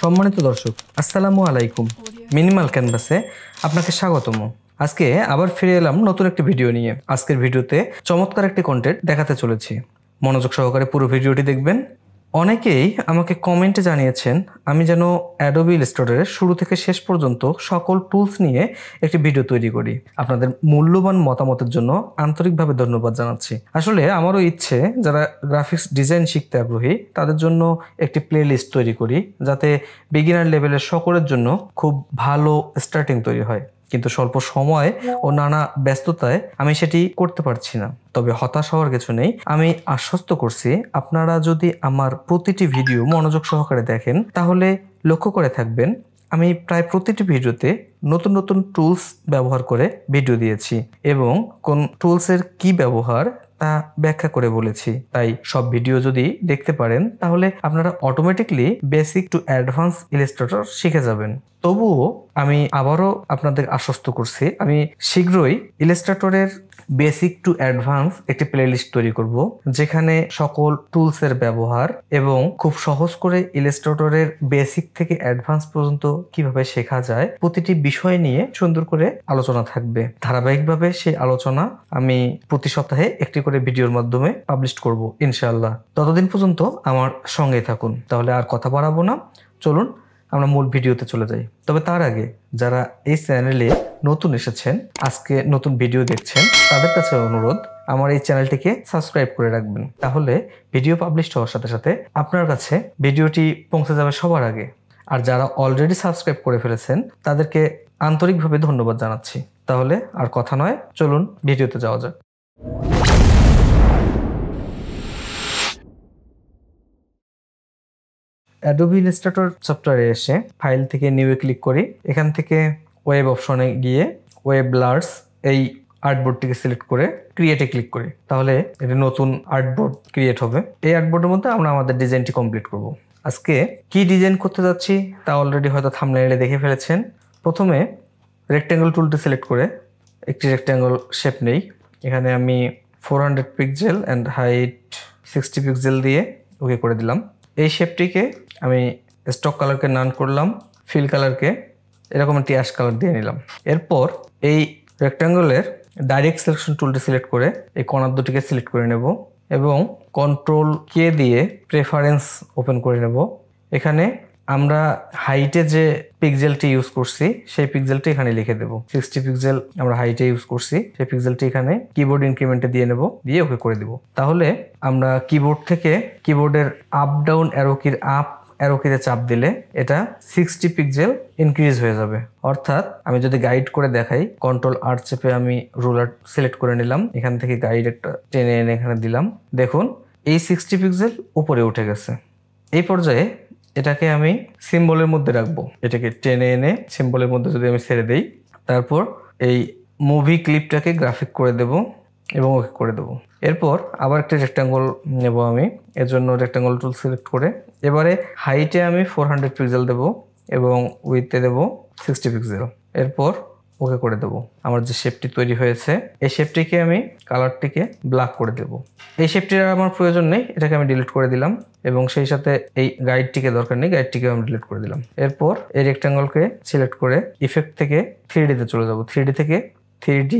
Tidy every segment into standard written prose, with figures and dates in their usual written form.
সম্মানিত দর্শক, আসসালামু আলাইকুম। মিনিমাল ক্যানভাসে আপনাকে স্বাগতম। আজকে আবার ফিরে এলাম নতুন একটি ভিডিও নিয়ে। আজকের ভিডিওতে চমৎকার একটি কন্টেন্ট দেখাতে চলেছি। মনোযোগ সহকারে পুরো ভিডিওটি দেখবেন। অনেকেই আমাকে কমেন্টে জানিয়েছেন আমি যেন অ্যাডোবি ইলাস্ট্রেটরের শুরু থেকে শেষ পর্যন্ত সকল টুলস নিয়ে একটি ভিডিও তৈরি করি। আপনাদের মূল্যবান মতামতের জন্য আন্তরিকভাবে ধন্যবাদ জানাচ্ছি। আসলে আমারও ইচ্ছে যারা গ্রাফিক্স ডিজাইন শিখতে আগ্রহী তাদের জন্য একটি প্লে লিস্ট তৈরি করি, যাতে বিগিনার লেভেলের সকলের জন্য খুব ভালো স্টার্টিং তৈরি হয়। কিন্তু স্বল্প সময় ও নানা ব্যস্ততায় আমি সেটি করতে পারছি না। তবে হতাশ হওয়ার কিছু নেই। আমি আশ্বস্ত করছি, আপনারা যদি আমার প্রতিটি ভিডিও মনোযোগ সহকারে দেখেন তাহলে লক্ষ্য করে থাকবেন আমি প্রায় প্রতিটি ভিডিওতে নতুন নতুন টুলস ব্যবহার করে ভিডিও দিয়েছি এবং কোন টুলসের কি ব্যবহার তা ব্যাখ্যা করে বলেছি। তাই সব ভিডিও যদি দেখতে পারেন তাহলে আপনারা automatically basic to advance Illustrator শিখে যাবেন। তবুও আমি আবারও আপনাদের আশ্বস্ত করছি, আমি শীঘ্রই ইলাস্ট্রেটরের বেসিক টু অ্যাডভান্স একটি প্লেলিস্ট তৈরি করব, যেখানে সকল টুলসের ব্যবহার এবং খুব সহজ করে ইলাস্ট্রেটরের বেসিক থেকে অ্যাডভান্স পর্যন্ত কিভাবে শেখা যায় প্রতিটি বিষয় নিয়ে সুন্দর করে আলোচনা থাকবে। ধারাবাহিকভাবে সেই আলোচনা আমি প্রতি সপ্তাহে একটি করে ভিডিওর মাধ্যমে পাবলিশ করব ইনশাআল্লাহ। ততদিন পর্যন্ত আমার সঙ্গেই থাকুন। তাহলে আর কথা বাড়াবো না, চলুন আমরা মূল ভিডিওতে চলে যাই। তবে তার আগে যারা এই চ্যানেলে নতুন এসেছেন, আজকে নতুন ভিডিও দেখছেন, তাদের কাছে অনুরোধ আমার এই চ্যানেলটিকে সাবস্ক্রাইব করে রাখবেন। তাহলে ভিডিও পাবলিশ হওয়ার সাথে সাথে আপনার কাছে ভিডিওটি পৌঁছে যাবে সবার আগে। আর যারা অলরেডি সাবস্ক্রাইব করে ফেলেছেন তাদেরকে আন্তরিকভাবে ধন্যবাদ জানাচ্ছি। তাহলে আর কথা নয়, চলুন ভিডিওতে যাওয়া যাক। অ্যাডোবি ইলাস্ট্রেটর সফটওয়্যারে এসে ফাইল থেকে নিউ এ ক্লিক করি। এখান থেকে ওয়েব অপশনে গিয়ে ওয়েব ব্লার্স এই আর্টবোর্ডটিকে সিলেক্ট করে ক্রিয়েটে ক্লিক করি। তাহলে এটা নতুন আর্টবোর্ড ক্রিয়েট হবে। এই আর্টবোর্ডের মধ্যে আমরা আমাদের ডিজাইনটি কমপ্লিট করব। আজকে কি ডিজাইন করতে যাচ্ছি তা অলরেডি হয়তো থাম্বনেইলে দেখে ফেলেছেন। প্রথমে রেক্ট্যাঙ্গেল টুলটি সিলেক্ট করে একটি রেক্ট্যাঙ্গেল শেপ নেই। এখানে আমি 400 পিক্সেল অ্যান্ড হাইট 60 পিক্সেল দিয়ে ওকে করে দিলাম। এই শেপটিকে আমি স্টক কালারকে নান করলাম, ফিল কালারকে এরকম একটি অ্যাশ কালার দিয়ে নিলাম। এরপর এই রেক্ট্যাঙ্গলের ডাইরেক্ট সিলেকশন টুলটি সিলেক্ট করে এই কর্নার দুটিকে সিলেক্ট করে নেব এবং কন্ট্রোল কে দিয়ে প্রেফারেন্স ওপেন করে নেব। এখানে আমরা হাইটে যে পিক্সেলটি ইউজ করছি সেই পিক্সেলটি এখানে লিখে দেব। 60 পিক্সেল আমরা হাইটে ইউজ করছি, সেই পিক্সেলটি এখানে কিবোর্ড ইনক্রিমেন্টে দিয়ে নেব, দিয়ে ওকে করে দেব। তাহলে আমরা কিবোর্ড থেকে কিবোর্ডের আপ ডাউন অ্যারো কিতে চাপ দিলে এটা 60 পিক্সেল ইনক্রিজ হয়ে যাবে। অর্থাৎ আমি যদি গাইড করে দেখাই, কন্ট্রোল আর চেপে আমি রুলার সিলেক্ট করে নিলাম, এখান থেকে গাইড একটা টেনে এনে এখানে দিলাম। দেখুন এই 60 পিক্সেল উপরে উঠে গেছে। এই পর্যায়ে এটাকে আমি সিম্বলের মধ্যে রাখবো। এটাকে টেনে এনে সিম্বলের মধ্যে যদি আমি ছেড়ে দেই, তারপর এই মুভি ক্লিপটাকে গ্রাফিক করে দেব এবং ওকে করে দেব। এরপর আবার একটা রেক্ট্যাঙ্গল নেব আমি। এর জন্য রেক্ট্যাঙ্গল টুল সিলেক্ট করে এবারে হাইটে আমি 400 পিক্সেল দেব এবং উইথে দেব 60 পিক্সেল। এরপর ওকে করে দেব। আমার যে শেপটি তৈরি হয়েছে এই শেপটিকে আমি কালারটিকে ব্ল্যাক করে দেব। এই শেপটির আর আমার প্রয়োজন নেই, এটাকে আমি ডিলিট করে দিলাম এবং সেই সাথে এই গাইডটিকে দরকার নেই, গাইডটিকে আমি ডিলিট করে দিলাম। এরপর এই রেক্ট্যাঙ্গলকে সিলেক্ট করে ইফেক্ট থেকে 3D তে চলে যাব। 3D থেকে 3D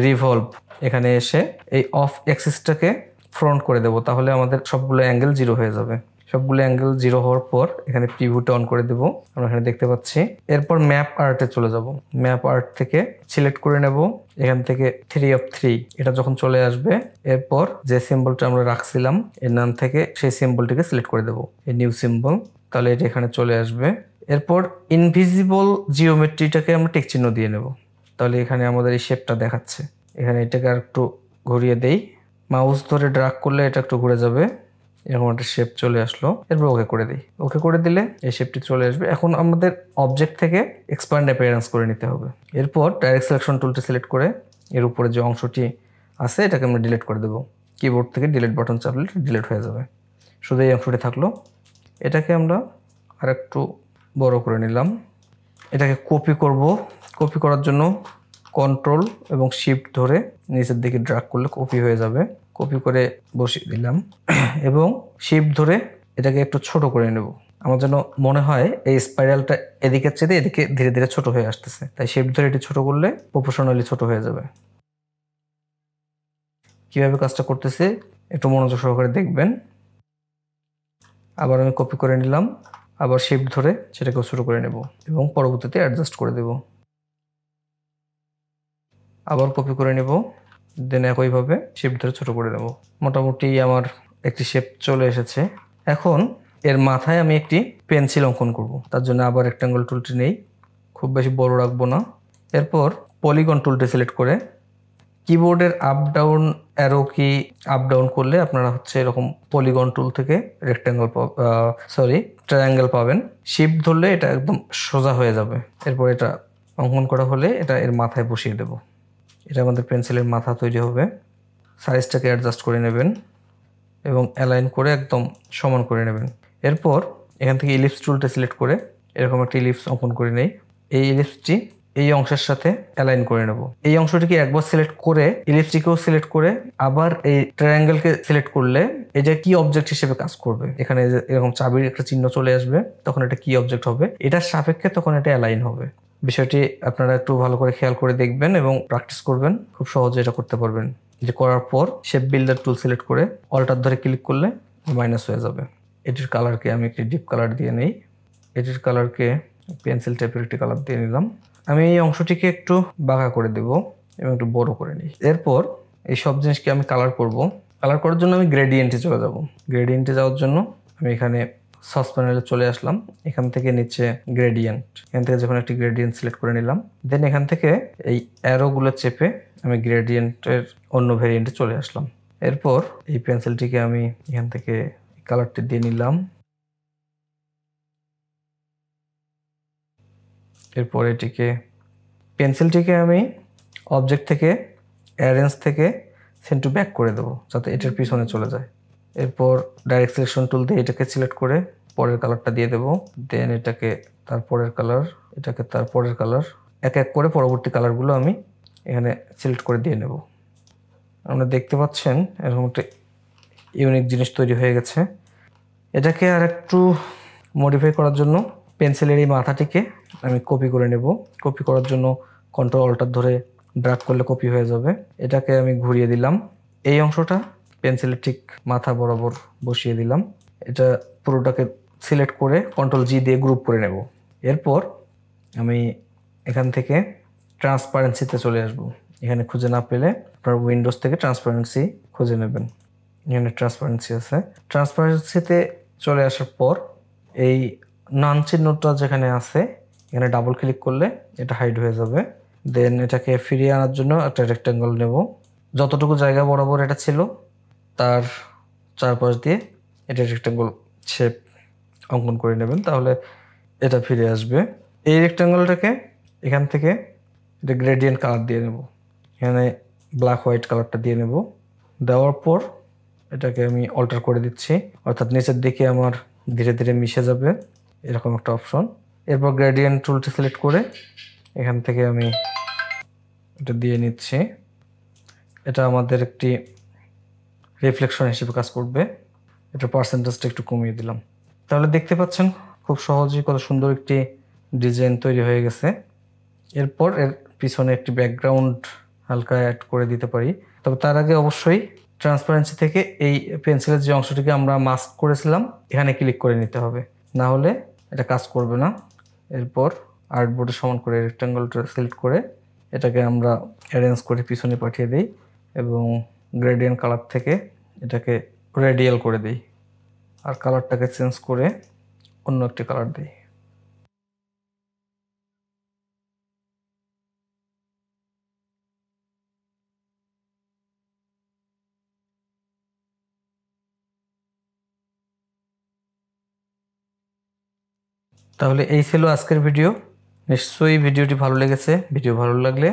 রিভলভ এখানে এসে এই অফ অ্যাক্সিসটাকে ফ্রন্ট করে দেব। তাহলে আমাদের সবগুলো অ্যাঙ্গেল 0 হয়ে যাবে। সবগুলো অ্যাঙ্গেল 0 হওয়ার পর এখানে প্রিভিউটা অন করে দেব, আমরা এখানে দেখতে পাচ্ছি। এরপর ম্যাপ আর্টে চলে যাব। ম্যাপ আর্ট থেকে সিলেক্ট করে নেব, এখান থেকে 3 of 3 এটা যখন চলে আসবে, এরপর যে সিম্বলটা আমরা রাখছিলাম এর নাম থেকে সেই সিম্বলটিকে সিলেক্ট করে দেব, এই নিউ সিম্বল। তাহলে এটা এখানে চলে আসবে। এরপর ইনভিজিবল জিওমেট্রিটাকে আমরা টিক চিহ্ন দিয়ে নেব। তাহলে এখানে আমাদের এই শেপটা দেখাচ্ছে। এখানে এটাকে আর একটু ঘুরিয়ে দেই, মাউস ধরে ড্র্যাগ করলে এটা একটু ঘুরে যাবে, এরকম একটা শেপ চলে আসলো। এরপর ওকে করে দিই। ওকে করে দিলে এই শেপটি চলে আসবে। এখন আমাদের অবজেক্ট থেকে এক্সপ্যান্ড অ্যাপিয়ারেন্স করে নিতে হবে। এরপর ডাইরেক্ট সিলেকশন টুলটি সিলেক্ট করে এর উপরে যে অংশটি আছে এটাকে আমরা ডিলিট করে দেবো। কিবোর্ড থেকে ডিলিট বাটন চাপলে ডিলিট হয়ে যাবে, শুধু এই অংশটি থাকলো। এটাকে আমরা আর একটু বড় করে নিলাম। এটাকে কপি করব। কপি করার জন্য কন্ট্রোল এবং শিফট ধরে নিচের দিকে ড্র্যাগ করলে কপি হয়ে যাবে। কপি করে বসিয়ে দিলাম এবং শিফট ধরে এটাকে একটু ছোট করে নেব। আমার যেন মনে হয় এই স্পাইরালটা এদিকের চেয়ে এদিকে ধীরে ধীরে ছোট হয়ে আসতেছে, তাই শেপ ধরে এটি ছোট করলে প্রপোর্শনালি ছোট হয়ে যাবে। কিভাবে কাজটা করতেছে একটু মনোযোগ সহকারে দেখবেন। আবার আমি কপি করে নিলাম, আবার শেপ ধরে সেটাকেও ছোট করে নেব এবং পরবর্তীতে অ্যাডজাস্ট করে দেব। আবার কপি করে নেব, দেন একইভাবে শেপ ধরে ছোট করে দেব। মোটামুটি আমার একটি শেপ চলে এসেছে। এখন এর মাথায় আমি একটি পেন্সিল অঙ্কন করব। তার জন্য আবার রেক্ট্যাঙ্গল টুলটি নেই, খুব বেশি বড় রাখবো না। এরপর পলিগন টুলটি সিলেক্ট করে কিবোর্ডের আপ ডাউন অ্যারো কি আপ ডাউন করলে আপনারা হচ্ছে এরকম পলিগন টুল থেকে রেক্ট্যাঙ্গল ট্রায়াঙ্গেল পাবেন। শিফট ধরলে এটা একদম সোজা হয়ে যাবে। এরপর এটা অঙ্কন করা হলে এটা এর মাথায় বসিয়ে দেব। এটা আমাদের পেন্সিলের মাথা তৈরি হবে। সাইজটাকে অ্যাডজাস্ট করে নেবেন এবং অ্যালাইন করে একদম সমান করে নেবেন। এরপর এখান থেকে ইলিপস টুলটা সিলেক্ট করে এরকম একটা ইলিপস অঙ্কন করে নেই। এই ইলিপসটি এই অংশের সাথে অ্যালাইন করে নেব। এই অংশটিকে একবার সিলেক্ট করে ইলিপসটিকেও সিলেক্ট করে আবার এই ট্রায়াঙ্গেলকে সিলেক্ট করলে এটা কি অবজেক্ট হিসেবে কাজ করবে। এখানে এরকম চাবির একটা চিহ্ন চলে আসবে, তখন এটা কি অবজেক্ট হবে, এটার সাপেক্ষে তখন এটা অ্যালাইন হবে। বিষয়টি আপনারা একটু ভালো করে খেয়াল করে দেখবেন এবং প্র্যাকটিস করবেন, খুব সহজে এটা করতে পারবেন। যে করার পর শেপ বিল্ডার টুল সিলেক্ট করে অল্টার ধরে ক্লিক করলে মাইনাস হয়ে যাবে। এটির কালারকে আমি একটি ডিপ কালার দিয়ে নেই। এটির কালারকে পেন্সিল টাইপের একটি কালার দিয়ে নিলাম। আমি এই অংশটিকে একটু বাঁকা করে দেব এবং একটু বড় করে নিই। এরপর এই সব জিনিসকে আমি কালার করব। কালার করার জন্য আমি গ্রেডিয়েন্টে চলে যাব। গ্রেডিয়েন্টে যাওয়ার জন্য আমি এখানে সস প্যানেলে চলে আসলাম। এখান থেকে নিচে গ্রেডিয়েন্ট, এখান থেকে যখন একটি গ্রেডিয়েন্ট সিলেক্ট করে নিলাম, দেন এখান থেকে এই অ্যারোগুলো চেপে আমি গ্রেডিয়েন্টের অন্য ভেরিয়েন্টে চলে আসলাম। এরপর এই পেন্সিলটিকে আমি এখান থেকে কালারটি দিয়ে নিলাম। এরপর এটিকে পেন্সিলটিকে আমি অবজেক্ট থেকে অ্যারেঞ্জ থেকে সেন্ড টু ব্যাক করে দেবো যাতে এটার পিছনে চলে যায়। এরপর ডাইরেক্ট সিলেকশন টুল দিয়ে এটাকে সিলেক্ট করে পরের কালারটা দিয়ে দেবো। দেন এটাকে তার পরের কালার, এটাকে তার পরের কালার, এক এক করে পরবর্তী কালারগুলো আমি এখানে সিলেক্ট করে দিয়ে নেব। আপনারা দেখতে পাচ্ছেন এরকম একটা ইউনিক জিনিস তৈরি হয়ে গেছে। এটাকে আর একটু মডিফাই করার জন্য পেন্সিলের এই মাথাটিকে আমি কপি করে নেব। কপি করার জন্য কন্ট্রোল অল্টার ধরে ড্র্যাগ করলে কপি হয়ে যাবে। এটাকে আমি ঘুরিয়ে দিলাম। এই অংশটা পেন্সিলের ঠিক মাথা বরাবর বসিয়ে দিলাম। এটা পুরোটাকে সিলেক্ট করে কন্ট্রোল জি দিয়ে গ্রুপ করে নেব। এরপর আমি এখান থেকে ট্রান্সপারেন্সিতে চলে আসব। এখানে খুঁজে না পেলে আপনার উইন্ডোজ থেকে ট্রান্সপারেন্সি খুঁজে নেবেন। এখানে ট্রান্সপারেন্সি আছে। ট্রান্সপারেন্সিতে চলে আসার পর এই নান চিহ্নটা যেখানে আছে এখানে ডাবল ক্লিক করলে এটা হাইড হয়ে যাবে। দেন এটাকে ফিরিয়ে আনার জন্য একটা রেক্ট্যাঙ্গল নেব। যতটুকু জায়গা বরাবর এটা ছিল তার চারপাশ দিয়ে এটা রেক্ট্যাঙ্গল শেপ অঙ্কন করে নেবেন, তাহলে এটা ফিরে আসবে। এই রেক্ট্যাঙ্গলটাকে এখান থেকে এটা গ্রেডিয়েন্ট কালার দিয়ে নেব। এখানে ব্ল্যাক হোয়াইট কালারটা দিয়ে নেব। দেওয়ার পর এটাকে আমি অল্টার করে দিচ্ছি, অর্থাৎ নিচের দিকে আমার ধীরে ধীরে মিশে যাবে এরকম একটা অপশন। এরপর গ্রেডিয়েন্ট টুলটি সিলেক্ট করে এখান থেকে আমি এটা দিয়ে নিচ্ছি। এটা আমাদের একটি রিফ্লেকশন হিসেবে কাজ করবে। এটা পার্সেন্টেজটা একটু কমিয়ে দিলাম। তাহলে দেখতে পাচ্ছেন খুব সহজেই কত সুন্দর একটি ডিজাইন তৈরি হয়ে গেছে। এরপর এর পিছনে একটি ব্যাকগ্রাউন্ড হালকা অ্যাড করে দিতে পারি, তবে তার আগে অবশ্যই ট্রান্সপারেন্সি থেকে এই পেন্সিলের যে অংশটিকে আমরা মাস্ক করেছিলাম এখানে ক্লিক করে নিতে হবে, না হলে এটা কাজ করবে না। এরপর আর্টবোর্ডে সমান করে রেক্ট্যাঙ্গলটা সিলেক্ট করে এটাকে আমরা অ্যারেঞ্জ করে পিছনে পাঠিয়ে দিই এবং গ্রেডিয়েন্ট কালার থেকে এটাকে রেডিয়াল করে দিই আর কালারটাকে চেঞ্জ করে অন্য একটি কালার দিই। তাহলে এই ছিল আজকের ভিডিও। নিশ্চয়ই ভিডিওটি ভালো লেগেছে। ভিডিও ভালো লাগলে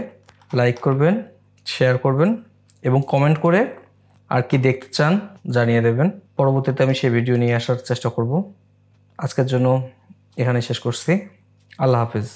লাইক করবেন, শেয়ার করবেন এবং কমেন্ট করে আর কি দেখতে চান জানিয়ে দেবেন। পরবর্তীতে আমি সেই ভিডিও নিয়ে আসার চেষ্টা করব। আজকের জন্য এখানে শেষ করছি। আল্লাহ হাফিজ।